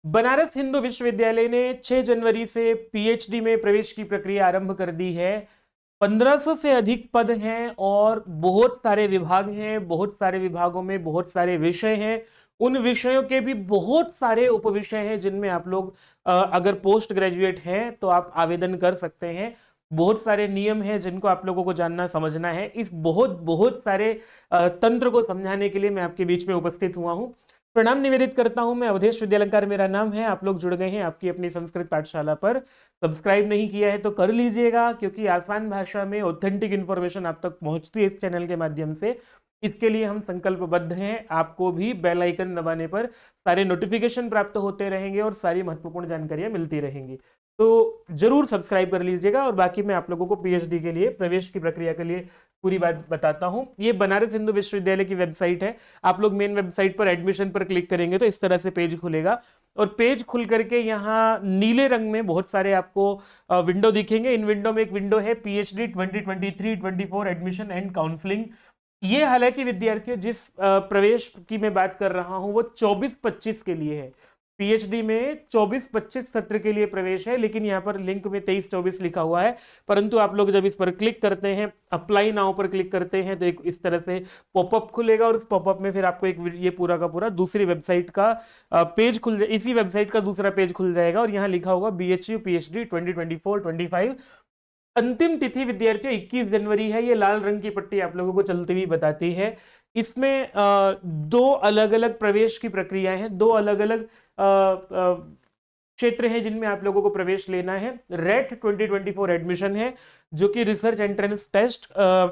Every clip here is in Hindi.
बनारस हिंदू विश्वविद्यालय ने 6 जनवरी से पीएचडी में प्रवेश की प्रक्रिया आरंभ कर दी है। 1500 से अधिक पद हैं और बहुत सारे विभाग हैं। बहुत सारे विभागों में बहुत सारे विषय हैं। उन विषयों के भी बहुत सारे उपविषय हैं जिनमें आप लोग अगर पोस्ट ग्रेजुएट हैं तो आप आवेदन कर सकते हैं। बहुत सारे नियम हैं जिनको आप लोगों को जानना समझना है। इस बहुत बहुत सारे तंत्र को समझाने के लिए मैं आपके बीच में उपस्थित हुआ हूं। प्रणाम निवेदित करता हूं। मैं अवधेश विद्यालंकार मेरा नाम है। आप लोग जुड़ गए हैं आपकी अपनी संस्कृत पाठशाला पर। सब्सक्राइब नहीं किया है तो कर लीजिएगा, क्योंकि आसान भाषा में ऑथेंटिक इंफॉर्मेशन आप तक पहुंचती है इस चैनल के माध्यम से। इसके लिए हम संकल्पबद्ध हैं। आपको भी बेल आइकन दबाने पर सारे नोटिफिकेशन प्राप्त होते रहेंगे और सारी महत्वपूर्ण जानकारियां मिलती रहेंगी। तो जरूर सब्सक्राइब कर लीजिएगा। और बाकी मैं आप लोगों को पीएचडी के लिए प्रवेश की प्रक्रिया के लिए पूरी बात बताता हूं। ये बनारस हिंदू विश्वविद्यालय की वेबसाइट है। आप लोग मेन वेबसाइट पर एडमिशन पर क्लिक करेंगे तो इस तरह से पेज खुलेगा और पेज खुल करके यहाँ नीले रंग में बहुत सारे आपको विंडो दिखेंगे। इन विंडो में एक विंडो है पीएचडी 2023-24 एडमिशन एंड काउंसलिंग। ये हालांकि विद्यार्थियों जिस प्रवेश की मैं बात कर रहा हूं वो 24-25 के लिए है। पीएचडी में 24-25 सत्र के लिए प्रवेश है, लेकिन यहाँ पर लिंक में 23-24 लिखा हुआ है। परंतु आप लोग जब इस पर क्लिक करते हैं, अप्लाई नाउ पर क्लिक करते हैं, तो एक इस तरह से पॉपअप खुलेगा और उस पॉपअप में फिर आपको एक ये पूरा का पूरा दूसरी वेबसाइट का पेज खुल जाए। इसी वेबसाइट का दूसरा पेज खुल जाएगा और यहाँ लिखा होगा BHU PhD 2024-25। अंतिम तिथि विद्यार्थियों 21 जनवरी है। ये लाल रंग की पट्टी आप लोगों को चलती हुई बताती है। इसमें दो अलग अलग प्रवेश की प्रक्रियाएं हैं, दो अलग अलग क्षेत्र हैं जिनमें आप लोगों को प्रवेश लेना है। रेट 2024 एडमिशन है, जो कि रिसर्च एंट्रेंस टेस्ट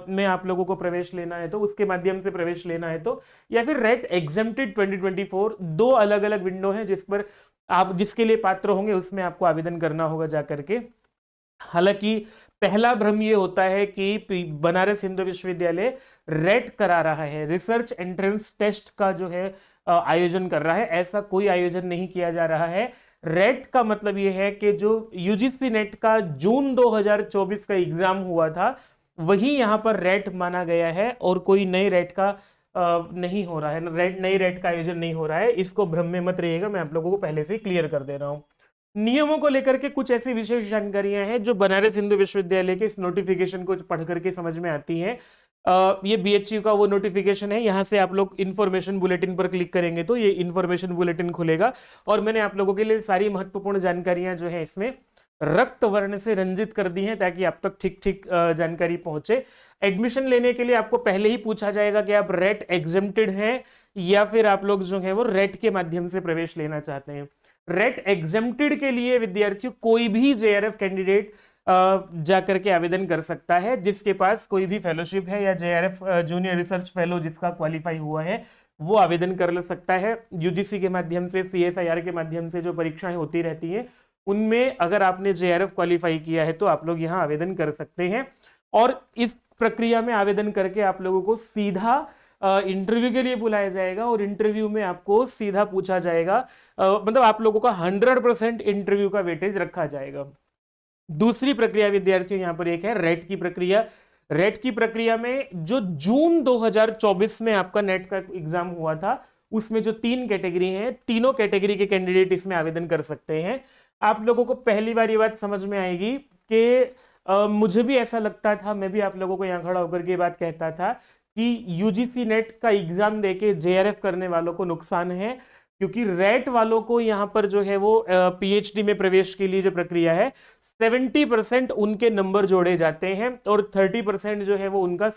में आप लोगों को प्रवेश लेना है तो उसके माध्यम से प्रवेश लेना है तो, या फिर रेट एग्जेम्प्टेड 2024। दो अलग अलग विंडो हैं जिस पर आप जिसके लिए पात्र होंगे उसमें आपको आवेदन करना होगा जाकर के। हालांकि पहला भ्रम ये होता है कि बनारस हिंदू विश्वविद्यालय रेट करा रहा है, रिसर्च एंट्रेंस टेस्ट का जो है आयोजन कर रहा है। ऐसा कोई आयोजन नहीं किया जा रहा है। रेट का मतलब यह है कि जो यूजीसी नेट का जून 2024 का एग्जाम हुआ था वही यहां पर रेट माना गया है और कोई नई रेट का नहीं हो रहा है। नई रेट का आयोजन नहीं हो रहा है। इसको भ्रम में मत रहिएगा, मैं आप लोगों को पहले से ही क्लियर कर दे रहा हूं। नियमों को लेकर के कुछ ऐसी विशेष जानकारियां हैं जो बनारस हिंदू विश्वविद्यालय के इस नोटिफिकेशन को पढ़ करके समझ में आती हैं। ये बीएचयू का वो नोटिफिकेशन है। यहां से आप लोग इंफॉर्मेशन बुलेटिन पर क्लिक करेंगे तो ये इंफॉर्मेशन बुलेटिन खुलेगा और मैंने आप लोगों के लिए सारी महत्वपूर्ण जानकारियां जो है इसमें रक्त वर्ण से रंजित कर दी हैं ताकि आप तक ठीक ठीक जानकारी पहुंचे। एडमिशन लेने के लिए आपको पहले ही पूछा जाएगा कि आप रेट एग्जेम्प्टेड हैं या फिर आप लोग जो है वो रेट के माध्यम से प्रवेश लेना चाहते हैं। रेट एग्जेम्प्टेड के लिए विद्यार्थियों कोई भी जेआरएफ कैंडिडेट जाकर के आवेदन कर सकता है जिसके पास कोई भी फेलोशिप है या जेआरएफ जूनियर रिसर्च फेलो जिसका क्वालिफाई हुआ है वो आवेदन कर ले सकता है। यूजीसी के माध्यम से, सीएसआईआर के माध्यम से जो परीक्षाएं होती रहती हैं उनमें अगर आपने जेआरएफ क्वालिफाई किया है तो आप लोग यहाँ आवेदन कर सकते हैं। और इस प्रक्रिया में आवेदन करके आप लोगों को सीधा इंटरव्यू के लिए बुलाया जाएगा और इंटरव्यू में आपको सीधा पूछा जाएगा, मतलब आप लोगों का 100% इंटरव्यू का वेटेज रखा जाएगा। दूसरी प्रक्रिया विद्यार्थियों यहां पर एक है रेट की प्रक्रिया। रेट की प्रक्रिया में जो जून 2024 में आपका नेट का एग्जाम हुआ था उसमें जो 3 कैटेगरी हैं, तीनों कैटेगरी के कैंडिडेट इसमें आवेदन कर सकते हैं। आप लोगों को पहली बार ये बात समझ में आएगी कि मुझे भी ऐसा लगता था, मैं भी आप लोगों को यहां खड़ा होकर के बात कहता था कि यूजीसी नेट का एग्जाम देके जेआरएफ करने वालों को नुकसान है, क्योंकि रेट वालों को यहां पर जो है वो पीएचडी में प्रवेश के लिए जो प्रक्रिया है 70% उनके नंबर जोड़े जाते हैं और 30% जो है वो उनका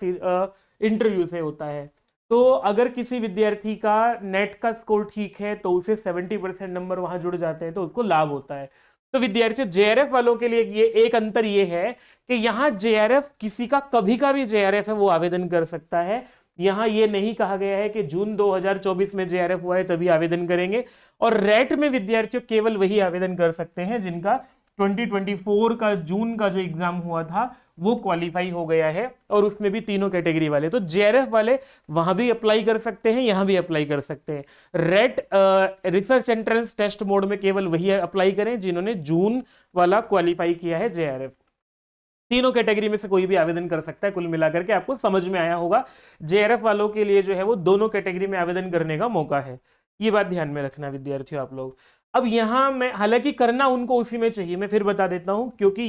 इंटरव्यू से होता है। तो अगर किसी विद्यार्थी का नेट का स्कोर ठीक है तो उसे 70% नंबर वहां जुड़ जाते हैं तो उसको लाभ होता है। तो विद्यार्थियों जेआरएफ वालों के लिए ये एक अंतर ये है कि यहाँ जेआरएफ किसी का कभी का भी जेआरएफ है वो आवेदन कर सकता है। यहाँ ये नहीं कहा गया है कि जून 2024 में जेआरएफ हुआ है तभी आवेदन करेंगे। और रेट में विद्यार्थियों केवल वही आवेदन कर सकते हैं जिनका 2024 का जून का जो एग्जाम हुआ था वो क्वालिफाई हो गया है और उसमें भी तीनों कैटेगरी वाले। तो जेआरएफ वाले वहां भी अप्लाई कर सकते हैं, यहां भी अप्लाई कर सकते हैं। RET research entrance test mode में केवल वही अप्लाई करें जिन्होंने जून वाला क्वालिफाई किया है जेआरएफ। तीनों कैटेगरी में से कोई भी आवेदन कर सकता है। कुल मिलाकर के आपको समझ में आया होगा जेआरएफ वालों के लिए जो है वो दोनों कैटेगरी में आवेदन करने का मौका है। ये बात ध्यान में रखना विद्यार्थियों आप लोग। अब यहाँ मैं, हालांकि करना उनको उसी में चाहिए, मैं फिर बता देता हूँ, क्योंकि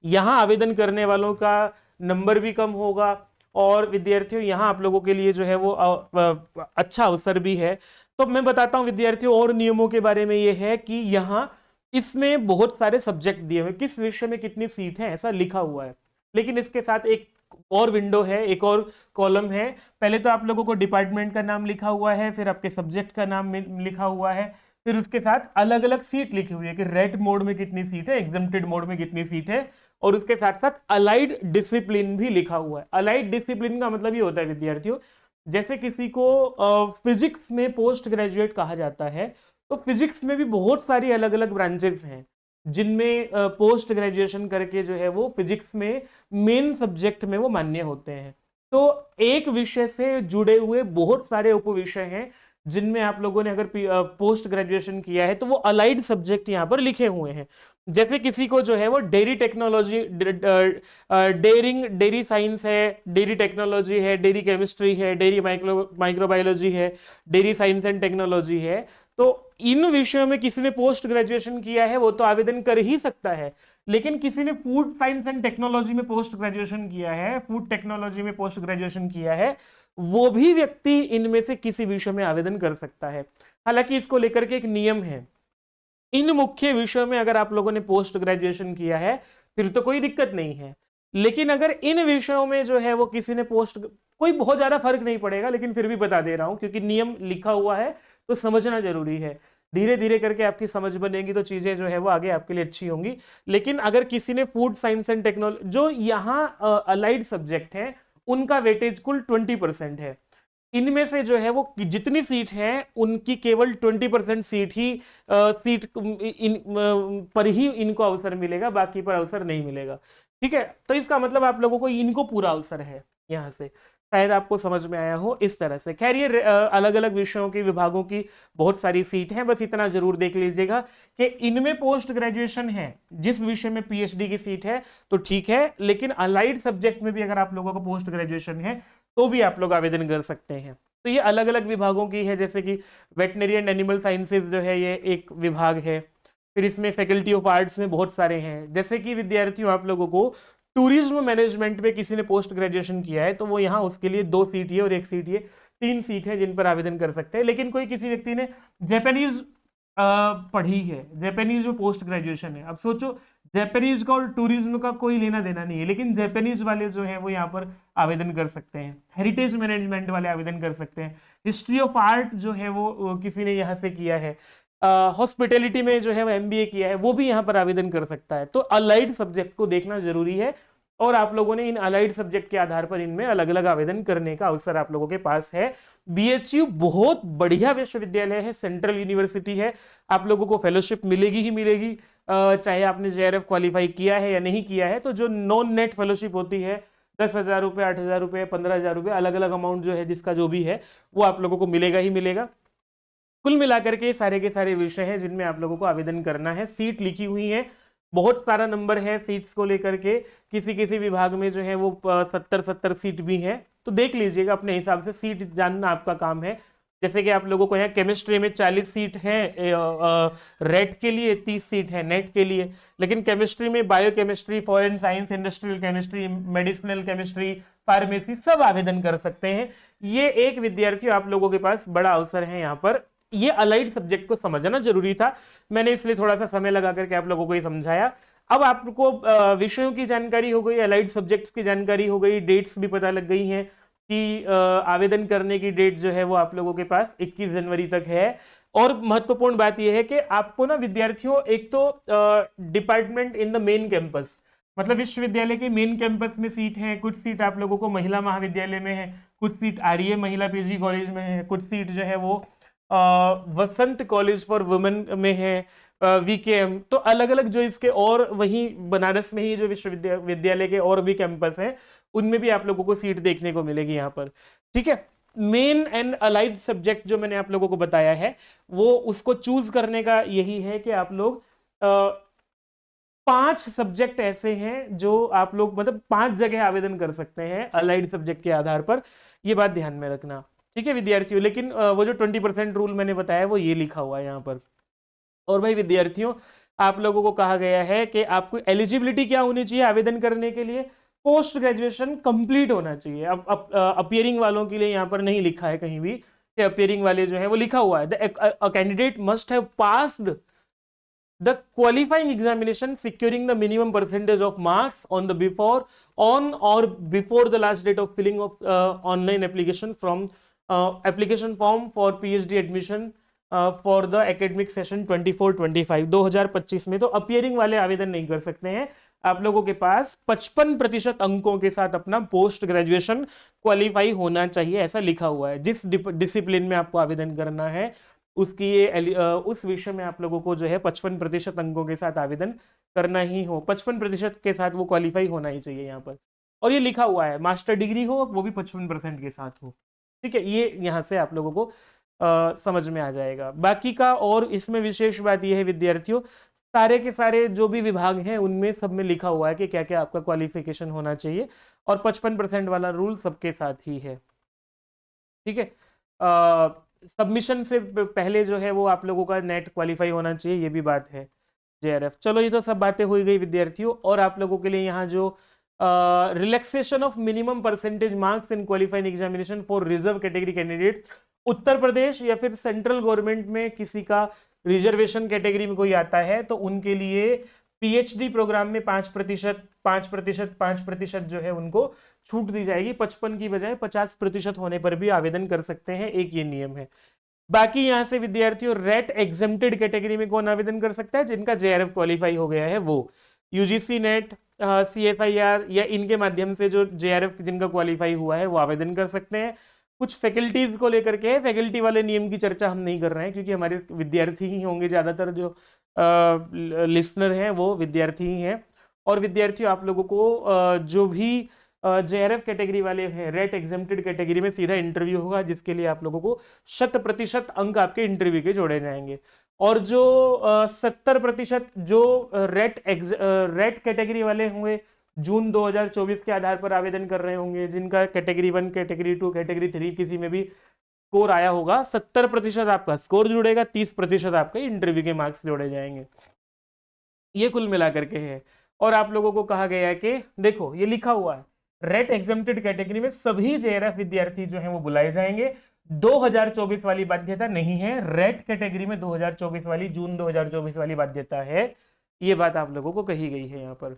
यहाँ आवेदन करने वालों का नंबर भी कम होगा और विद्यार्थियों यहाँ आप लोगों के लिए जो है वो अच्छा अवसर भी है। तो मैं बताता हूँ विद्यार्थियों और नियमों के बारे में। ये है कि यहाँ इसमें बहुत सारे सब्जेक्ट दिए हुए, किस विषय में कितनी सीट है ऐसा लिखा हुआ है, लेकिन इसके साथ एक और विंडो है, एक और कॉलम है। पहले तो आप लोगों को डिपार्टमेंट का नाम लिखा हुआ है, फिर आपके सब्जेक्ट का नाम लिखा हुआ है, फिर उसके साथ अलग अलग सीट लिखी हुई है कि रेट मोड में कितनी सीट है, एग्जेम्प्टेड मोड में कितनी सीट है, और उसके साथ साथ अलाइड डिसिप्लिन भी लिखा हुआ है। अलाइड डिसिप्लिन का मतलब ये होता है विद्यार्थियों, जैसे किसी को फिजिक्स में पोस्ट ग्रेजुएट कहा जाता है, तो फिजिक्स में भी बहुत सारी अलग अलग ब्रांचेस हैं जिनमें पोस्ट ग्रेजुएशन करके जो है वो फिजिक्स में मेन सब्जेक्ट में वो मान्य होते हैं। तो एक विषय से जुड़े हुए बहुत सारे उपविषय हैं जिनमें आप लोगों ने अगर पोस्ट ग्रेजुएशन किया है तो वो अलाइड सब्जेक्ट यहाँ पर लिखे हुए हैं। जैसे किसी को जो है वो डेयरी टेक्नोलॉजी, डेयरी साइंस है, डेयरी टेक्नोलॉजी है, डेयरी केमिस्ट्री है, डेयरी माइक्रोबायोलॉजी है, डेयरी साइंस एंड टेक्नोलॉजी है, तो इन विषयों में किसी ने पोस्ट ग्रेजुएशन किया है वो तो आवेदन कर ही सकता है। लेकिन किसी ने फूड साइंस एंड टेक्नोलॉजी में पोस्ट ग्रेजुएशन किया है, फूड टेक्नोलॉजी में पोस्ट ग्रेजुएशन किया है, वो भी व्यक्ति इनमें से किसी विषय में आवेदन कर सकता है। हालांकि इसको लेकर के एक नियम है, इन मुख्य विषयों में अगर आप लोगों ने पोस्ट ग्रेजुएशन किया है फिर तो कोई दिक्कत नहीं है, लेकिन अगर इन विषयों में जो है वो किसी ने पोस्ट, कोई बहुत ज्यादा फर्क नहीं पड़ेगा, लेकिन फिर भी बता दे रहा हूं क्योंकि नियम लिखा हुआ है तो समझना जरूरी है। धीरे धीरे करके आपकी समझ बनेगी तो चीजें जो है वो आगे आपके लिए अच्छी होंगी। लेकिन अगर किसी ने फूड साइंस एंड टेक्नोलॉजी, जो यहाँ अलाइड सब्जेक्ट है उनका वेटेज कुल 20% है, इनमें से जो है वो जितनी सीट है उनकी केवल 20% सीट ही सीट पर ही इनको अवसर मिलेगा, बाकी पर अवसर नहीं मिलेगा। ठीक है, तो इसका मतलब आप लोगों को इनको पूरा अवसर है यहाँ से। शायद आपको समझ में आया हो इस तरह से। खैर ये अलग अलग विषयों की, विभागों की बहुत सारी सीट हैं, बस इतना जरूर देख लीजिएगा कि इनमें पोस्ट ग्रेजुएशन है, जिस विषय में पीएचडी की सीट है तो ठीक है, लेकिन अलाइड सब्जेक्ट में भी अगर आप लोगों को पोस्ट ग्रेजुएशन है तो भी आप लोग आवेदन कर सकते हैं। तो ये अलग अलग विभागों की है, जैसे कि वेटनरी एंड एनिमल साइंसेज जो है ये एक विभाग है। फिर इसमें फैकल्टी ऑफ आर्ट्स में बहुत सारे हैं, जैसे कि विद्यार्थियों आप लोगों को टूरिज्म मैनेजमेंट में किसी ने पोस्ट ग्रेजुएशन किया है तो वो यहाँ उसके लिए 2 सीट है और 1 सीट है, 3 सीट है जिन पर आवेदन कर सकते हैं। लेकिन कोई किसी व्यक्ति ने जापानीज पढ़ी है, जापानीज में पोस्ट ग्रेजुएशन है, अब सोचो जापानीज का और टूरिज्म का कोई लेना देना नहीं है, लेकिन जापानीज वाले जो है वो यहाँ पर आवेदन कर सकते हैं। हेरिटेज मैनेजमेंट वाले आवेदन कर सकते हैं। हिस्ट्री ऑफ आर्ट जो है वो किसी ने यहाँ से किया है। हॉस्पिटैलिटी में जो है वो एमबीए किया है, वो भी यहाँ पर आवेदन कर सकता है। तो अलाइड सब्जेक्ट को देखना जरूरी है और आप लोगों ने इन अलाइड सब्जेक्ट के आधार पर इनमें अलग अलग आवेदन करने का अवसर आप लोगों के पास है। बीएचयू बहुत बढ़िया विश्वविद्यालय है, सेंट्रल यूनिवर्सिटी है, आप लोगों को फेलोशिप मिलेगी ही मिलेगी, चाहे आपने जेआरएफ क्वालिफाई किया है या नहीं किया है। तो जो नॉन नेट फेलोशिप होती है 10,000 रुपये, 8,000 रुपये, 15,000 रुपये, अलग अलग अमाउंट जो है जिसका जो भी है वो आप लोगों को मिलेगा ही मिलेगा। कुल मिलाकर के सारे के सारे विषय हैं जिनमें आप लोगों को आवेदन करना है। सीट लिखी हुई है, बहुत सारा नंबर है सीट्स को लेकर के, किसी किसी विभाग में जो है वो 70 सीट भी है, तो देख लीजिएगा अपने हिसाब से, सीट जानना आपका काम है। जैसे कि आप लोगों को यहाँ केमिस्ट्री में 40 सीट है रेट के लिए, 30 सीट है नेट के लिए, लेकिन केमिस्ट्री में biochemistry, foreign science, industrial chemistry, medicinal chemistry, pharmacy सब आवेदन कर सकते हैं। ये एक विद्यार्थी आप लोगों के पास बड़ा अवसर है यहाँ पर। ये अलाइड सब्जेक्ट को समझना जरूरी था, मैंने इसलिए थोड़ा सा समय लगा करके आप लोगों को ये समझाया। अब आपको विषयों की जानकारी हो गई, अलाइड सब्जेक्ट्स की जानकारी हो गई, डेट्स भी पता लग गई हैं कि आवेदन करने की डेट जो है वो आप लोगों के पास 21 जनवरी तक है। और महत्वपूर्ण बात यह है कि आपको ना विद्यार्थियों, एक तो department in the main campus, मतलब विश्वविद्यालय के मेन कैंपस में सीट है, कुछ सीट आप लोगों को महिला महाविद्यालय में है, कुछ सीट आर्य महिला पीजी कॉलेज में है, कुछ सीट जो है वो वसंत कॉलेज फॉर वुमेन में है, वीकेएम। तो अलग अलग जो इसके, और वहीं बनारस में ही जो विश्वविद्यालय के और भी कैंपस हैं उनमें भी आप लोगों को सीट देखने को मिलेगी यहाँ पर। ठीक है, मेन एंड अलाइड सब्जेक्ट जो मैंने आप लोगों को बताया है वो, उसको चूज करने का यही है कि आप लोग 5 सब्जेक्ट ऐसे हैं जो आप लोग, मतलब 5 जगह आवेदन कर सकते हैं अलाइड सब्जेक्ट के आधार पर, ये बात ध्यान में रखना। ठीक है विद्यार्थियों, लेकिन वो जो 20% रूल मैंने बताया वो ये लिखा हुआ है यहाँ पर। और भाई विद्यार्थियों, आप लोगों को कहा गया है कि आपको एलिजिबिलिटी क्या होनी चाहिए आवेदन करने के लिए, पोस्ट ग्रेजुएशन कंप्लीट होना चाहिए। अब अपियरिंग वालों के लिए यहाँ पर नहीं लिखा है कहीं भी कि अपियरिंग वाले जो है वो लिखा हुआ है candidate must have passed the qualifying examination securing the minimum percentage of marks on or before the last date of filling of online application from application form for PhD admission for the academic session 24-25 2025 में। तो अपियरिंग वाले आवेदन नहीं कर सकते हैं। आप लोगों के पास 55% अंकों के साथ अपना पोस्ट ग्रेजुएशन क्वालिफाई होना चाहिए, ऐसा लिखा हुआ है। जिस डिसिप्लिन में आपको आवेदन करना है उसकी उस विषय में आप लोगों को जो है 55% अंकों के साथ आवेदन करना ही हो, 55% के साथ वो क्वालिफाई होना ही चाहिए यहाँ पर। और ये लिखा हुआ है मास्टर डिग्री हो वो भी 55% के साथ हो। ठीक है, ये यहाँ से आप लोगों को समझ में आ जाएगा। बाकी का और इसमें विशेष बात यह है विद्यार्थियों, सारे के सारे जो भी विभाग हैं उनमें सब में लिखा हुआ है कि क्या क्या आपका क्वालिफिकेशन होना चाहिए, और 55% वाला रूल सबके साथ ही है। ठीक है, सबमिशन से पहले जो है वो आप लोगों का नेट क्वालिफाई होना चाहिए, ये भी बात है जेआरएफ। चलो ये तो सब बातें हो गई विद्यार्थियों। और आप लोगों के लिए यहाँ जो relaxation of minimum percentage marks in qualifying examination for reserve category candidate, Uttar Pradesh या फिर सेंट्रल गवर्नमेंट में किसी का रिजर्वेशन कैटेगरी में कोई आता है तो उनके लिए पीएचडी प्रोग्राम में 5% जो है उनको छूट दी जाएगी। 55 की बजाय 50% होने पर भी आवेदन कर सकते हैं, एक ये नियम है। बाकी यहां से विद्यार्थियों रेट एग्जेम्प्टेड कैटेगरी में कौन आवेदन कर सकता है, जिनका जेआरएफ क्वालिफाई हो गया है वो यूजीसी नेट सीएसआईआर या इनके माध्यम से जो जेआरएफ जिनका क्वालिफाई हुआ है वो आवेदन कर सकते हैं। कुछ फैकल्टीज को लेकर के, फैकल्टी वाले नियम की चर्चा हम नहीं कर रहे हैं क्योंकि हमारे विद्यार्थी ही होंगे, ज्यादातर जो लिसनर हैं वो विद्यार्थी ही हैं। और विद्यार्थियों आप लोगों को जो भी जेआरएफ कैटेगरी वाले हैं रेट एग्जेम्प्टेड कैटेगरी में सीधा इंटरव्यू होगा, जिसके लिए आप लोगों को 100% अंक आपके इंटरव्यू के जोड़े जाएंगे। और जो 70% जो रेट कैटेगरी वाले होंगे जून 2024 के आधार पर आवेदन कर रहे होंगे, जिनका कैटेगरी 1 कैटेगरी 2 कैटेगरी 3 किसी में भी स्कोर आया होगा, 70% आपका स्कोर जुड़ेगा, 30% आपके इंटरव्यू के मार्क्स जोड़े जाएंगे। ये कुल मिलाकर के है। और आप लोगों को कहा गया है कि देखो ये लिखा हुआ है रेट एग्जेम्प्टेड कैटेगरी में सभी जेआरएफ विद्यार्थी जो हैं वो बुलाए जाएंगे। 2024 वाली बाध्यता नहीं है, रेट कैटेगरी में 2024 वाली जून 2024 वाली बाध्यता है। ये बात आप लोगों को कही गई है यहाँ पर।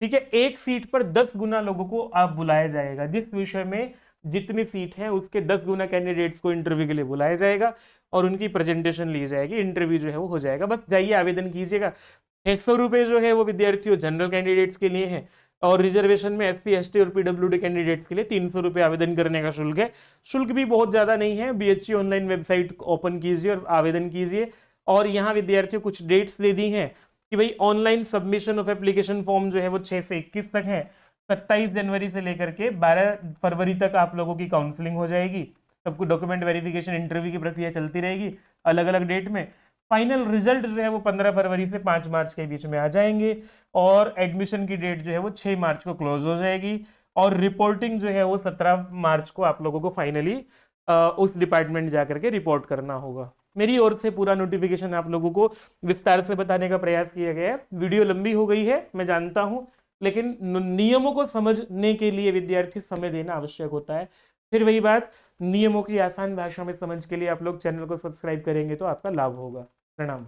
ठीक है, एक सीट पर 10 गुना लोगों को आप बुलाया जाएगा। जिस विषय में जितनी सीट है उसके 10 गुना कैंडिडेट्स को इंटरव्यू के लिए बुलाया जाएगा और उनकी प्रेजेंटेशन ली जाएगी, इंटरव्यू जो है वो हो जाएगा। बस जाइए आवेदन कीजिएगा। 600 रुपये जो है वो विद्यार्थियों जनरल कैंडिडेट्स के लिए है, और रिजर्वेशन में एससी एसटी और पीडब्ल्यूडी कैंडिडेट्स के लिए 300 रुपये आवेदन करने का शुल्क है। शुल्क भी बहुत ज्यादा नहीं है। बीएचई ऑनलाइन वेबसाइट ओपन कीजिए और आवेदन कीजिए। और यहाँ विद्यार्थियों कुछ डेट्स दे दी हैं कि भाई online submission of application form जो है वो 6 से 21 तक है। 27 जनवरी से लेकर के 12 फरवरी तक आप लोगों की काउंसलिंग हो जाएगी। सबको डॉक्यूमेंट वेरिफिकेशन इंटरव्यू की प्रक्रिया चलती रहेगी अलग अलग डेट में। फाइनल रिजल्ट जो है वो 15 फरवरी से 5 मार्च के बीच में आ जाएंगे, और एडमिशन की डेट जो है वो 6 मार्च को क्लोज हो जाएगी। और रिपोर्टिंग जो है वो 17 मार्च को आप लोगों को फाइनली उस डिपार्टमेंट जाकर के रिपोर्ट करना होगा। मेरी ओर से पूरा नोटिफिकेशन आप लोगों को विस्तार से बताने का प्रयास किया गया है। वीडियो लंबी हो गई है मैं जानता हूं, लेकिन नियमों को समझने के लिए विद्यार्थी समय देना आवश्यक होता है। फिर वही बात, नियमों की आसान भाषा में समझ के लिए आप लोग चैनल को सब्सक्राइब करेंगे तो आपका लाभ होगा। प्रणाम।